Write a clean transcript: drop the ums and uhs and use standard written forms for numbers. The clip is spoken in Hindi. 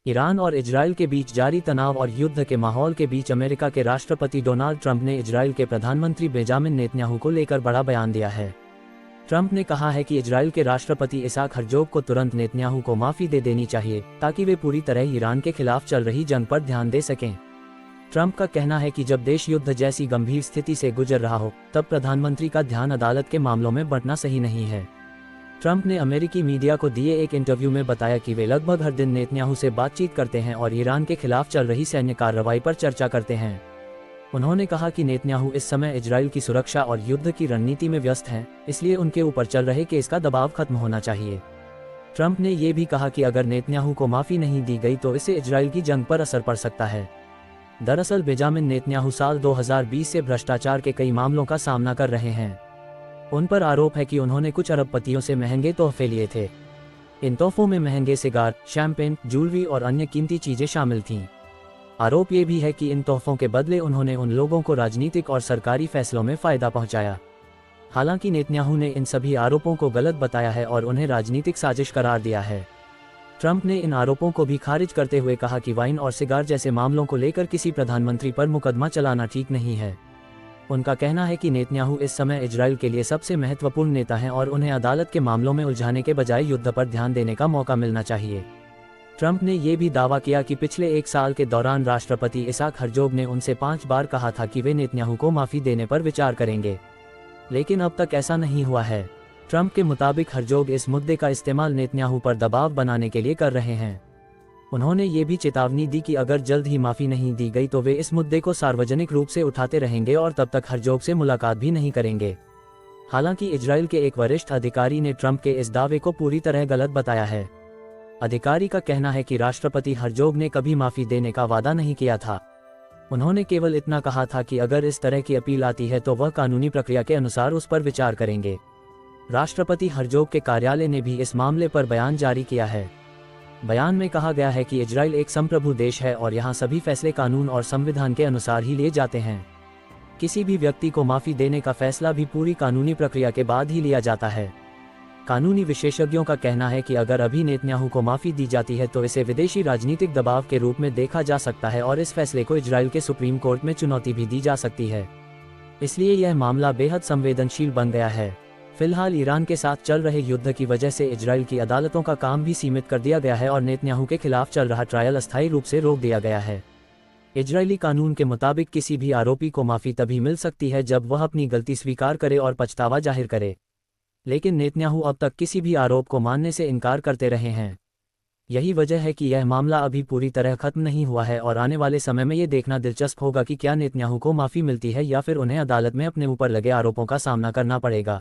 ईरान और इजरायल के बीच जारी तनाव और युद्ध के माहौल के बीच अमेरिका के राष्ट्रपति डोनाल्ड ट्रंप ने इजरायल के प्रधानमंत्री बेंजामिन नेतन्याहू को लेकर बड़ा बयान दिया है। ट्रंप ने कहा है कि इजरायल के राष्ट्रपति इसाक हर्जोग को तुरंत नेतन्याहू को माफी दे देनी चाहिए ताकि वे पूरी तरह ईरान के खिलाफ चल रही जंग पर ध्यान दे सकें। ट्रंप का कहना है कि जब देश युद्ध जैसी गंभीर स्थिति से गुजर रहा हो तब प्रधानमंत्री का ध्यान अदालत के मामलों में बंटना सही नहीं है। ट्रंप ने अमेरिकी मीडिया को दिए एक इंटरव्यू में बताया कि वे लगभग हर दिन नेतन्याहू से बातचीत करते हैं और ईरान के खिलाफ चल रही सैन्य कार्रवाई पर चर्चा करते हैं। उन्होंने कहा कि नेतन्याहू इस समय इजरायल की सुरक्षा और युद्ध की रणनीति में व्यस्त हैं, इसलिए उनके ऊपर चल रहे केस का दबाव खत्म होना चाहिए। ट्रंप ने ये भी कहा कि अगर नेतन्याहू को माफी नहीं दी गई तो इससे इजरायल की जंग पर असर पड़ सकता है। दरअसल बेंजामिन नेतन्याहू साल 2020 से भ्रष्टाचार के कई मामलों का सामना कर रहे हैं। उन पर आरोप है कि उन्होंने कुछ अरबपतियों से महंगे तोहफे लिए थे। इन तोहफों में महंगे सिगार, शैंपेन, ज्वेलरी और अन्य कीमती चीजें शामिल थीं। आरोप ये भी है कि इन तोहफों के बदले उन्होंने उन लोगों को राजनीतिक और सरकारी फैसलों में फायदा पहुंचाया। हालांकि नेतन्याहू ने इन सभी आरोपों को गलत बताया है और उन्हें राजनीतिक साजिश करार दिया है। ट्रंप ने इन आरोपों को भी खारिज करते हुए कहा कि वाइन और सिगार जैसे मामलों को लेकर किसी प्रधानमंत्री पर मुकदमा चलाना ठीक नहीं है। उनका कहना है कि नेतन्याहू इस समय इजरायल के लिए सबसे महत्वपूर्ण नेता हैं और उन्हें अदालत के मामलों में उलझाने के बजाय युद्ध पर ध्यान देने का मौका मिलना चाहिए। ट्रंप ने ये भी दावा किया कि पिछले एक साल के दौरान राष्ट्रपति इसाक हर्जोग ने उनसे 5 बार कहा था कि वे नेतन्याहू को माफी देने पर विचार करेंगे, लेकिन अब तक ऐसा नहीं हुआ है। ट्रंप के मुताबिक हर्जोग इस मुद्दे का इस्तेमाल नेतन्याहू पर दबाव बनाने के लिए कर रहे हैं। उन्होंने ये भी चेतावनी दी कि अगर जल्द ही माफी नहीं दी गई तो वे इस मुद्दे को सार्वजनिक रूप से उठाते रहेंगे और तब तक हर्जोग से मुलाकात भी नहीं करेंगे। हालांकि इजरायल के एक वरिष्ठ अधिकारी ने ट्रंप के इस दावे को पूरी तरह गलत बताया है। अधिकारी का कहना है कि राष्ट्रपति हर्जोग ने कभी माफी देने का वादा नहीं किया था। उन्होंने केवल इतना कहा था कि अगर इस तरह की अपील आती है तो वह कानूनी प्रक्रिया के अनुसार उस पर विचार करेंगे। राष्ट्रपति हर्जोग के कार्यालय ने भी इस मामले पर बयान जारी किया है। बयान में कहा गया है कि इजरायल एक संप्रभु देश है और यहाँ सभी फैसले कानून और संविधान के अनुसार ही लिए जाते हैं। किसी भी व्यक्ति को माफी देने का फैसला भी पूरी कानूनी प्रक्रिया के बाद ही लिया जाता है। कानूनी विशेषज्ञों का कहना है कि अगर अभी नेतन्याहू को माफी दी जाती है तो इसे विदेशी राजनीतिक दबाव के रूप में देखा जा सकता है और इस फैसले को इजरायल के सुप्रीम कोर्ट में चुनौती भी दी जा सकती है। इसलिए यह मामला बेहद संवेदनशील बन गया है। फिलहाल ईरान के साथ चल रहे युद्ध की वजह से इजरायल की अदालतों का काम भी सीमित कर दिया गया है और नेतन्याहू के खिलाफ चल रहा ट्रायल अस्थायी रूप से रोक दिया गया है। इजरायली कानून के मुताबिक किसी भी आरोपी को माफी तभी मिल सकती है जब वह अपनी गलती स्वीकार करे और पछतावा जाहिर करे, लेकिन नेतन्याहू अब तक किसी भी आरोप को मानने से इनकार करते रहे हैं। यही वजह है कि यह मामला अभी पूरी तरह खत्म नहीं हुआ है और आने वाले समय में ये देखना दिलचस्प होगा कि क्या नेतन्याहू को माफी मिलती है या फिर उन्हें अदालत में अपने ऊपर लगे आरोपों का सामना करना पड़ेगा।